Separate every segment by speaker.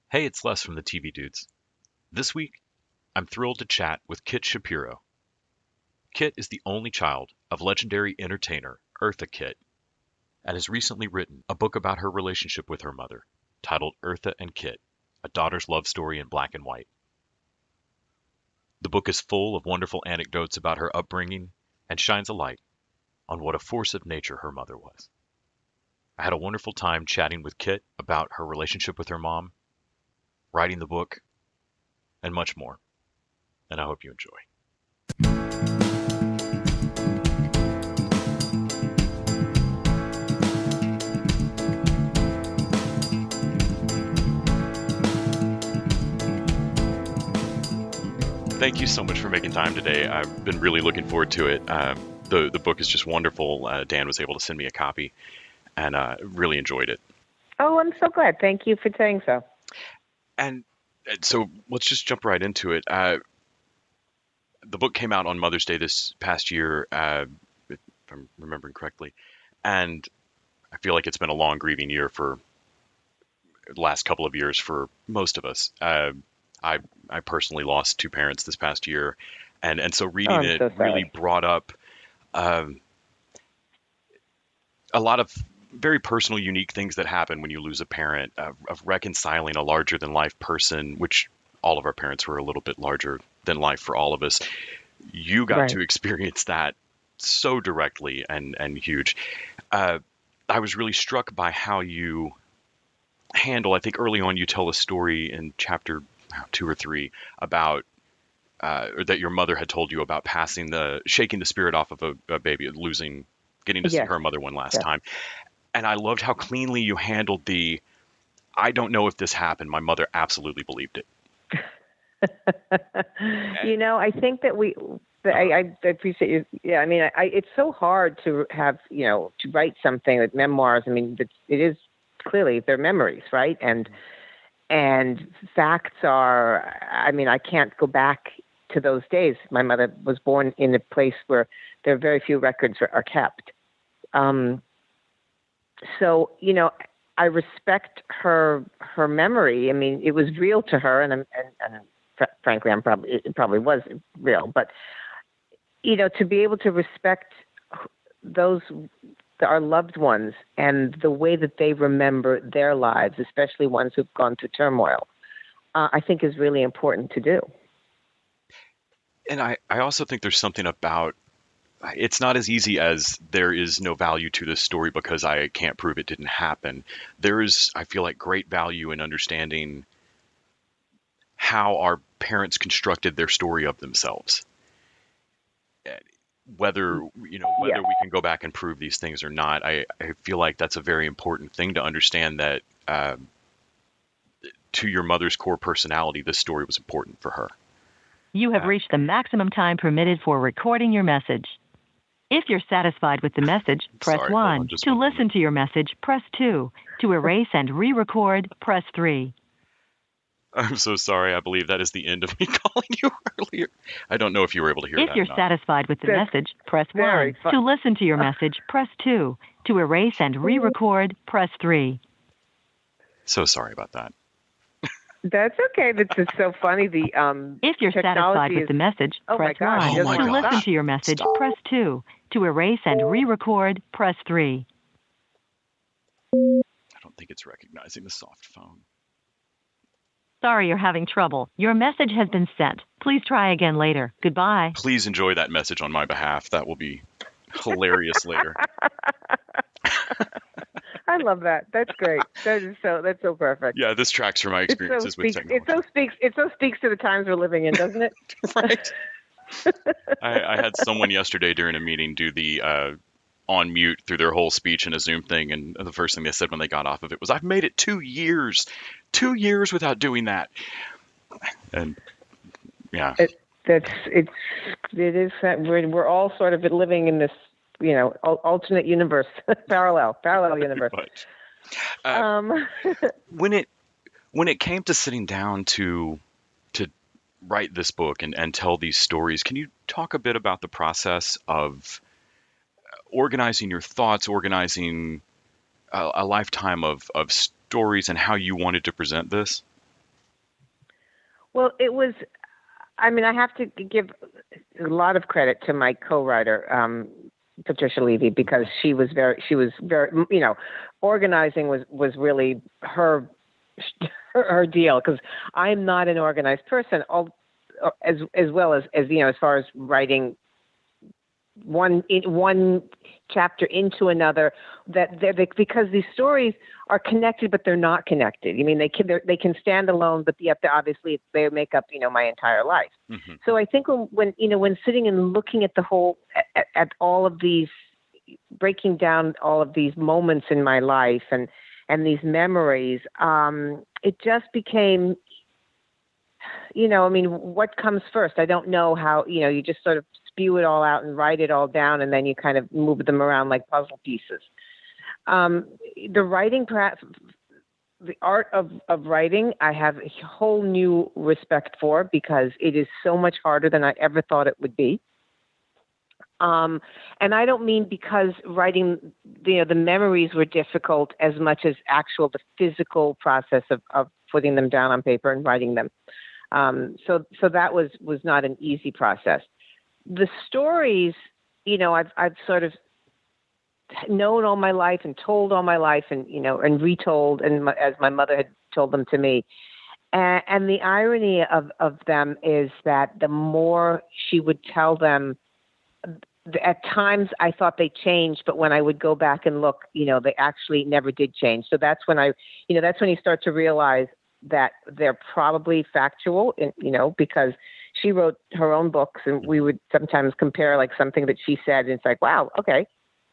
Speaker 1: Hey, it's Les from the TV Dudes. This week, I'm thrilled to chat with Kitt Shapiro. Kitt is the only child of legendary entertainer Eartha Kitt and has recently written a book about her relationship with her mother, titled Eartha and Kitt, A Daughter's Love Story in Black and White. The book is full of wonderful anecdotes about her upbringing and shines a light on what a force of nature her mother was. I had a wonderful time chatting with Kitt about her relationship with her mom, writing the book, and much more. And I hope you enjoy. Thank you so much for making time today. I've been really looking forward to it. The book is just wonderful. Dan was able to send me a copy, and really enjoyed it.
Speaker 2: Oh, I'm so glad. Thank you for saying so.
Speaker 1: And so let's just jump right into it. The book came out on Mother's Day this past year, if I'm remembering correctly, and I feel like it's been a long grieving year for the last couple of years for most of us. I personally lost two parents this past year, and so reading it
Speaker 2: so
Speaker 1: really brought up a lot of very personal, unique things that happen when you lose a parent, of reconciling a larger than life person, which all of our parents were a little bit larger than life for all of us. You got to experience that so directly and huge. I was really struck by how you handle, I think early on you tell a story in chapter 2 or 3 about or that your mother had told you about shaking the spirit off of a baby, getting to see her mother one last time. And I loved how cleanly you handled I don't know if this happened. My mother absolutely believed it.
Speaker 2: I think that I appreciate you. Yeah, I mean, it's so hard to have, to write something like memoirs. I mean, it is clearly they're memories, right? And facts are, I mean, I can't go back to those days. My mother was born in a place where there are very few records are kept. So, I respect her memory. I mean, it was real to her, and frankly, it probably was real. But to be able to respect our loved ones and the way that they remember their lives, especially ones who've gone through turmoil, I think is really important to do.
Speaker 1: And I also think there's something about, it's not as easy as there is no value to this story because I can't prove it didn't happen. There is, I feel like, great value in understanding how our parents constructed their story of themselves. Whether we can go back and prove these things or not, I feel like that's a very important thing to understand, that to your mother's core personality, this story was important for her.
Speaker 3: You have reached the maximum time permitted for recording your message. If you're satisfied with the message, press 1. To listen to your message, press 2. To erase and re-record, press 3.
Speaker 1: I'm so sorry. I believe that is the end of me calling you earlier. I don't know if you were able to hear that.
Speaker 3: If you're satisfied with the message, press 1. To listen to your message, press 2. To erase and re-record, press 3.
Speaker 1: So sorry about that.
Speaker 2: That's okay. This is so funny.
Speaker 3: If you're satisfied with the message, press 1. To listen to your message, press 2. To erase and re-record, press 3.
Speaker 1: I don't think it's recognizing the soft phone.
Speaker 3: Sorry you're having trouble. Your message has been sent. Please try again later. Goodbye.
Speaker 1: Please enjoy that message on my behalf. That will be hilarious later.
Speaker 2: I love that. That's great. That's so perfect.
Speaker 1: Yeah, this tracks from my experiences with technology.
Speaker 2: It so speaks to the times we're living in, doesn't it?
Speaker 1: Right. I had someone yesterday during a meeting do the on mute through their whole speech in a Zoom thing, and the first thing they said when they got off of it was, "I've made it 2 years. 2 years without doing that." And yeah,
Speaker 2: it is that we're all sort of living in this, alternate universe, parallel universe.
Speaker 1: But, when it came to sitting down to write this book and tell these stories, can you talk a bit about the process of organizing your thoughts, organizing a lifetime of stories, and how you wanted to present this?
Speaker 2: Well, it was. I mean, I have to give a lot of credit to my co-writer, Patricia Levy, because she was very, organizing was really her deal, because I'm not an organized person, as well as as far as writing one chapter into another, because these stories are connected, but they're not connected. I mean, they can stand alone, but yet obviously they make up my entire life. Mm-hmm. So I think when sitting and looking at the whole at all of these, breaking down all of these moments in my life and these memories, it just became, I mean, what comes first? I don't know how. You just sort of spew it all out and write it all down, and then you kind of move them around like puzzle pieces. The writing, the art of writing, I have a whole new respect for, because it is so much harder than I ever thought it would be. And I don't mean because writing, the memories were difficult as much as the physical process of putting them down on paper and writing them. So that was not an easy process. The stories, I've sort of known all my life and told all my life, and and retold, and as my mother had told them to me. And the irony of them is that the more she would tell them, at times I thought they changed, but when I would go back and look, they actually never did change. So that's when that's when you start to realize that they're probably factual, because she wrote her own books, and we would sometimes compare like something that she said, and it's like, wow, okay,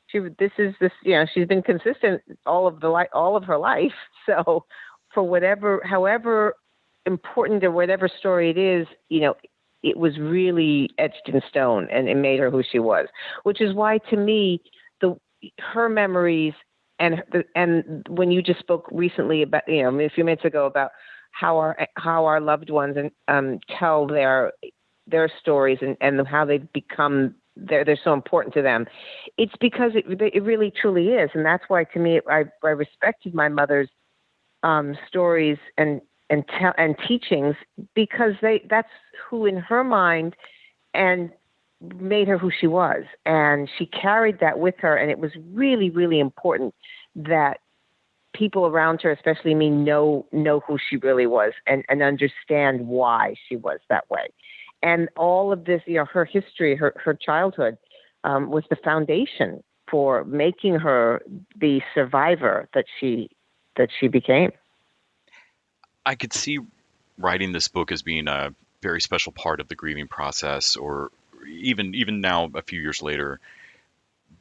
Speaker 2: she's been consistent all of her life. So for however important or whatever story it is, it was really etched in stone, and it made her who she was, which is why, to me, her memories and when you just spoke recently about, a few minutes ago, about how our loved ones tell their stories and how they've become, they're so important to them. It's because it really truly is, and that's why, to me, I respected my mother's stories and teachings, because that's who, in her mind, and made her who she was, and she carried that with her. And it was really, really important that people around her, especially me, know who she really was, and understand why she was that way. And all of this, her history, her childhood, was the foundation for making her the survivor that she became.
Speaker 1: I could see writing this book as being a very special part of the grieving process, or even now, a few years later.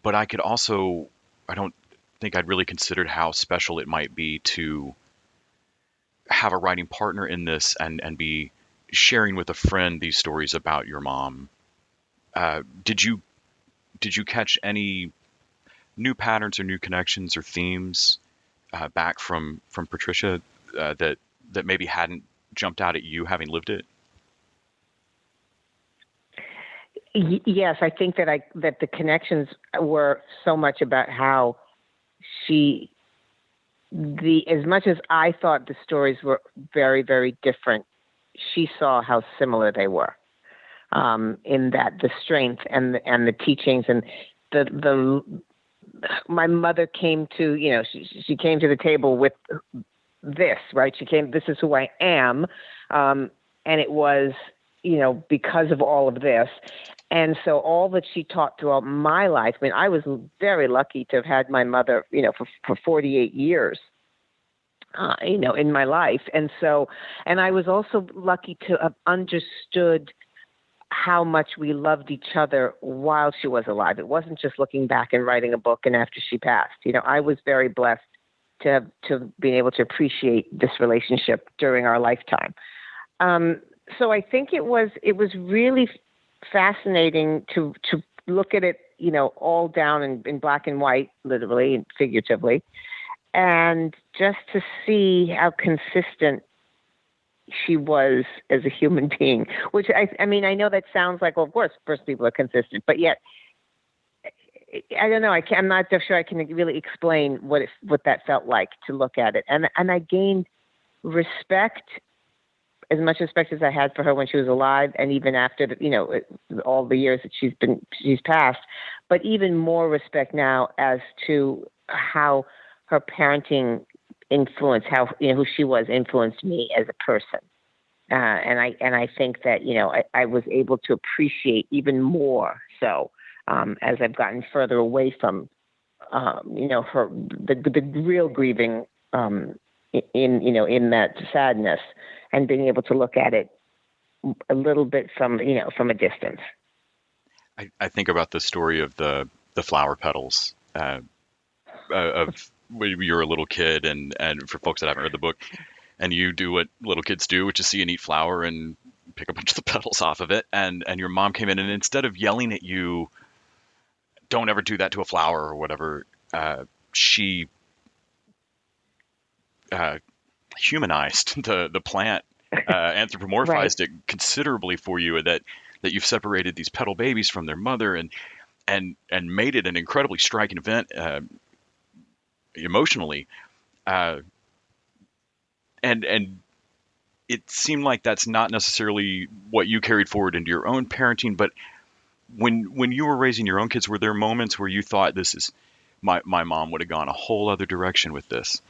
Speaker 1: But I don't think I'd really considered how special it might be to have a writing partner in this, and be sharing with a friend these stories about your mom. Did you catch any new patterns or new connections or themes back from Patricia that maybe hadn't jumped out at you, having lived it?
Speaker 2: Yes, I think that the connections were so much about how as much as I thought the stories were very, very different, she saw how similar they were, in that the strength and the teachings, and my mother came to, she came to the table with this, right? This is who I am. And it was, because of all of this. And so all that she taught throughout my life, I mean, I was very lucky to have had my mother, for 48 years, in my life. And I was also lucky to have understood how much we loved each other while she was alive. It wasn't just looking back and writing a book and after she passed. I was very blessed to be able to appreciate this relationship during our lifetime. So I think it was really fascinating to look at it, all down in black and white, literally and figuratively, and just to see how consistent she was as a human being, which I mean, I know that sounds like, well, of course, first people are consistent, but yet, I don't know. I'm not so sure I can really explain what that felt like to look at it. And I gained respect as much respect as I had for her when she was alive, and even after all the years that she's passed, but even more respect now as to how her parenting influenced, how who she was influenced me as a person. And I think that I was able to appreciate even more so as I've gotten further away from her the real grieving in that sadness, and being able to look at it a little bit from a distance.
Speaker 1: I think about the story of the flower petals of when you're a little kid, and for folks that haven't read the book, and you do what little kids do, which is see a neat flower and pick a bunch of the petals off of it, and your mom came in, and instead of yelling at you, don't ever do that to a flower or whatever, she humanized the plant, anthropomorphized
Speaker 2: Right.
Speaker 1: it considerably for you, that you've separated these petal babies from their mother, and made it an incredibly striking event emotionally, and it seemed like that's not necessarily what you carried forward into your own parenting. But when you were raising your own kids, were there moments where you thought, this is my mom would have gone a whole other direction with this?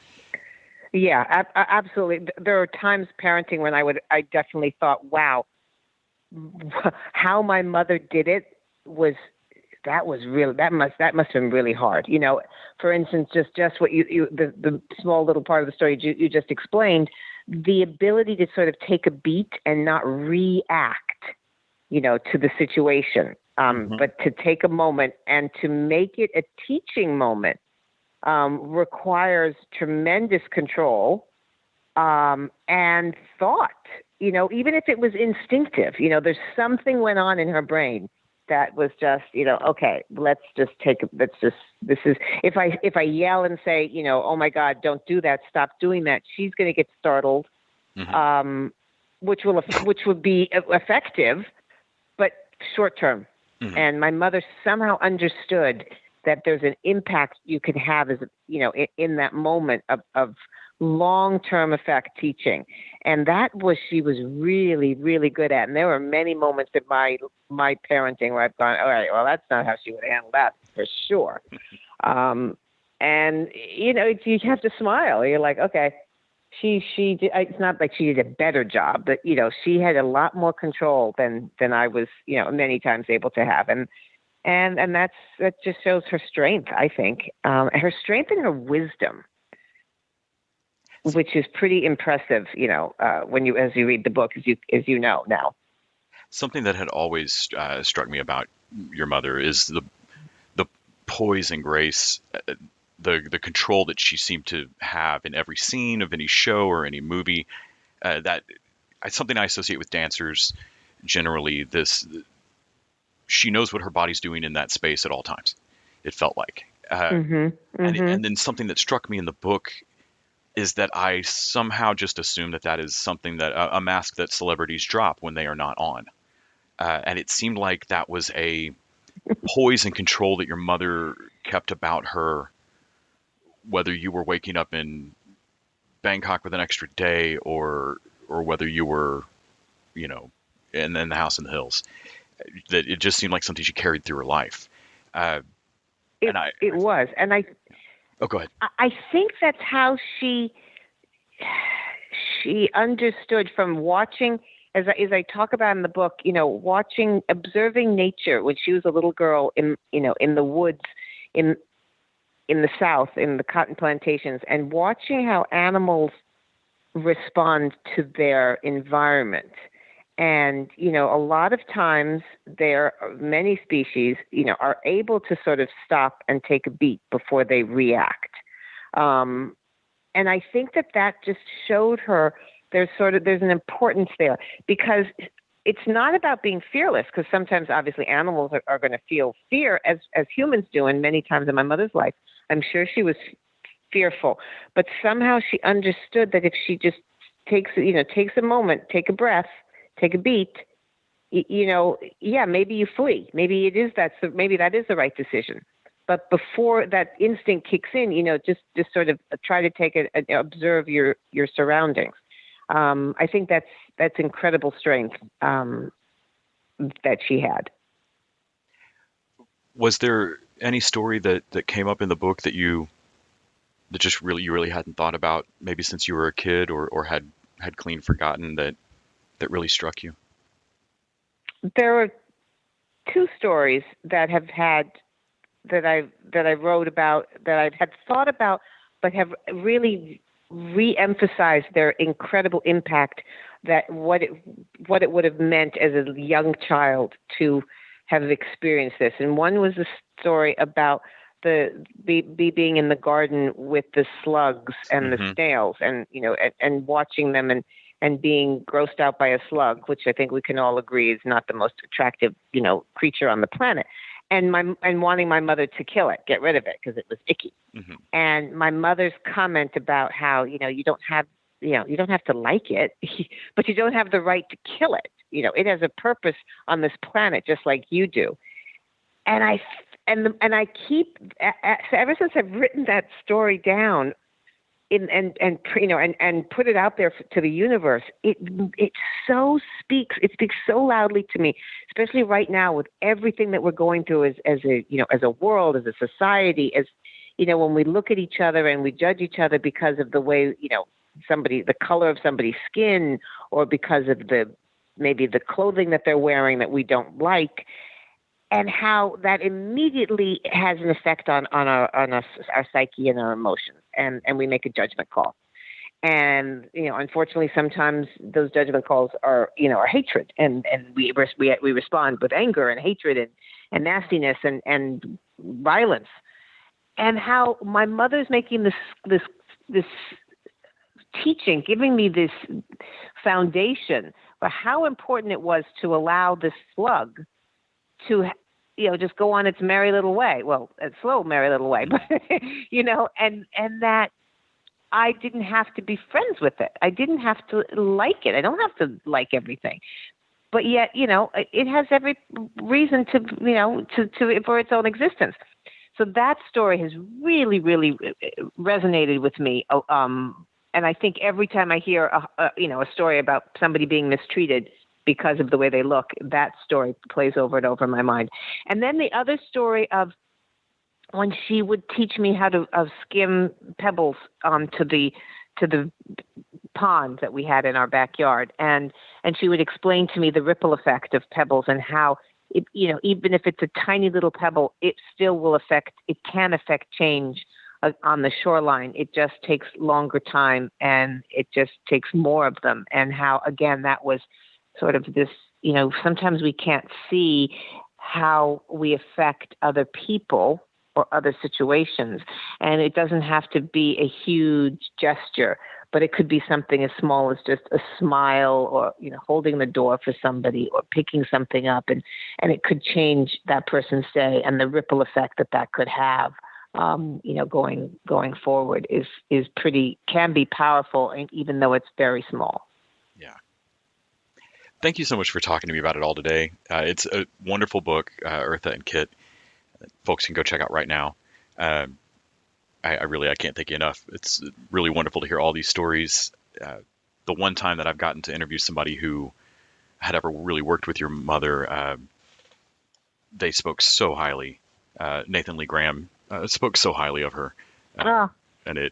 Speaker 2: Yeah, absolutely. There are times parenting when I definitely thought, wow, how my mother did it was real. That must have been really hard. For instance, just what the small little part of the story you just explained, the ability to sort of take a beat and not react, to the situation, but to take a moment and to make it a teaching moment. Requires tremendous control and thought. Even if it was instinctive, there's something went on in her brain that was just, okay, this is, if I yell and say, oh my God, don't do that, stop doing that, she's going to get startled, which would be effective, but short term. And my mother somehow understood that there's an impact you can have as in that moment of long-term effect teaching. And she was really, really good at. And there were many moments in my parenting where I've gone, all right, well, that's not how she would handle that for sure. And you have to smile. You're like, okay, she did, it's not like she did a better job, but she had a lot more control than I was, many times able to have. And that just shows her strength, I think, her strength and her wisdom, which is pretty impressive, as you read the book, as you know now.
Speaker 1: Something that had always struck me about your mother is the poise and grace, the control that she seemed to have in every scene of any show or any movie. That something I associate with dancers generally. She knows what her body's doing in that space at all times, it felt like. And then something that struck me in the book is that I somehow just assume that is something that a mask that celebrities drop when they are not on. And it seemed like that was a poise and control that your mother kept about her, whether you were waking up in Bangkok with an extra day or whether you were, in the house in the hills. That it just seemed like something she carried through her life.
Speaker 2: It was. And
Speaker 1: oh, go ahead.
Speaker 2: I think that's how she understood from watching, as I talk about in the book, observing nature when she was a little girl in the woods in the South, in the cotton plantations, and watching how animals respond to their environment. And, a lot of times many species, are able to sort of stop and take a beat before they react. And I think that just showed her there's an importance there, because it's not about being fearless, because sometimes obviously animals are going to feel fear as humans do. And many times in my mother's life, I'm sure she was fearful, but somehow she understood that if she just takes a moment, take a breath, take a beat, maybe you flee. Maybe maybe that is the right decision. But before that instinct kicks in, just sort of try to observe your surroundings. I think that's incredible strength that she had.
Speaker 1: Was there any story that came up in the book that you really hadn't thought about, maybe since you were a kid, or had clean forgotten, that really struck you?
Speaker 2: There were two stories that I wrote about, that I had thought about, but have really re-emphasized their incredible impact, that what it would have meant as a young child to have experienced this. And one was a story about being in the garden with the slugs and the snails, and and watching them and being grossed out by a slug, which I think we can all agree is not the most attractive creature on the planet, and wanting my mother to kill it, get rid of it because it was icky. And my mother's comment about how you don't have to like it, but you don't have the right to kill it. It has a purpose on this planet just like you do. And I keep, ever since I've written that story down and put it out there to the universe, it speaks so loudly to me, especially right now with everything that we're going through as a world, as a society, as when we look at each other and we judge each other because of the way the color of somebody's skin, or because of maybe the clothing that they're wearing that we don't like, and how that immediately has an effect on our psyche and our emotions, and we make a judgment call. And unfortunately, sometimes those judgment calls are hatred, and we respond with anger and hatred and nastiness and violence. And how my mother's making this teaching, giving me this foundation for how important it was to allow this slug to, just go on its merry little way. Well, a slow merry little way, but and that I didn't have to be friends with it. I didn't have to like it. I don't have to like everything, but yet, it has every reason to for its own existence. So that story has really, really resonated with me. And I think every time I hear a story about somebody being mistreated because of the way they look, that story plays over and over in my mind. And then the other story of when she would teach me how to skim pebbles to the pond that we had in our backyard, and she would explain to me the ripple effect of pebbles, and how even if it's a tiny little pebble, it still will can affect change on the shoreline. It just takes longer time, and it just takes more of them. And how, again, that was sort of this, sometimes we can't see how we affect other people or other situations. And it doesn't have to be a huge gesture, but it could be something as small as just a smile, or, holding the door for somebody, or picking something up, and it could change that person's day, and the ripple effect that could have. Going forward can be powerful, and even though it's very small.
Speaker 1: Yeah. Thank you so much for talking to me about it all today. It's a wonderful book, Eartha and Kitt. Folks can go check out right now. I can't thank you enough. It's really wonderful to hear all these stories. The one time that I've gotten to interview somebody who had ever really worked with your mother, they spoke so highly. Nathan Lee Graham spoke so highly of her, and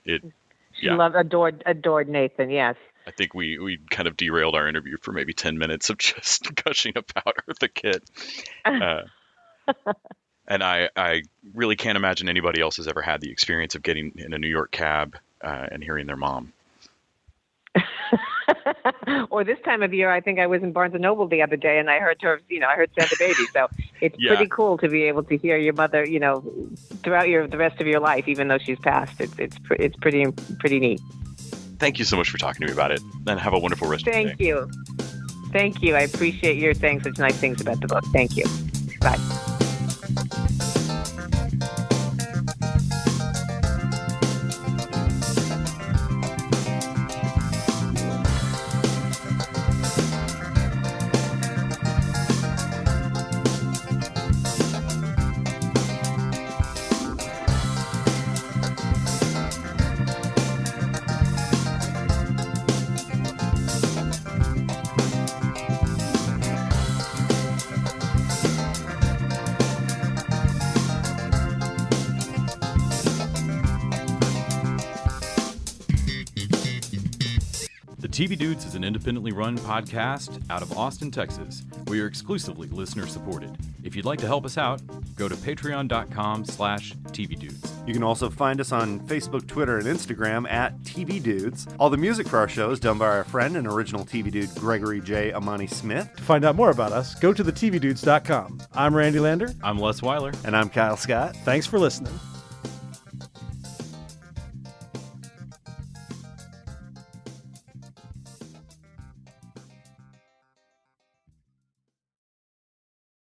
Speaker 2: she adored Nathan. Yes,
Speaker 1: I think we kind of derailed our interview for maybe 10 minutes of just gushing about Eartha Kitt, and I really can't imagine anybody else has ever had the experience of getting in a New York cab and hearing their mom.
Speaker 2: Or this time of year, I think I was in Barnes & Noble the other day, and I heard her, I heard Santa Baby. So it's pretty cool to be able to hear your mother, throughout the rest of your life, even though she's passed. It's pretty neat.
Speaker 1: Thank you so much for talking to me about it, and have a wonderful rest of your day.
Speaker 2: Thank you. Thank you. I appreciate your saying such nice things about the book. Thank you. Bye.
Speaker 4: TV Dudes is an independently run podcast out of Austin, Texas. We are exclusively listener-supported. If you'd like to help us out, go to patreon.com/tvdudes.
Speaker 5: You can also find us on Facebook, Twitter, and Instagram at TV Dudes. All the music for our show is done by our friend and original TV Dude, Gregory J. Amani Smith.
Speaker 6: To find out more about us, go to thetvdudes.com. I'm Randy Lander.
Speaker 4: I'm Les Weiler.
Speaker 5: And I'm Kyle Scott.
Speaker 6: Thanks for listening.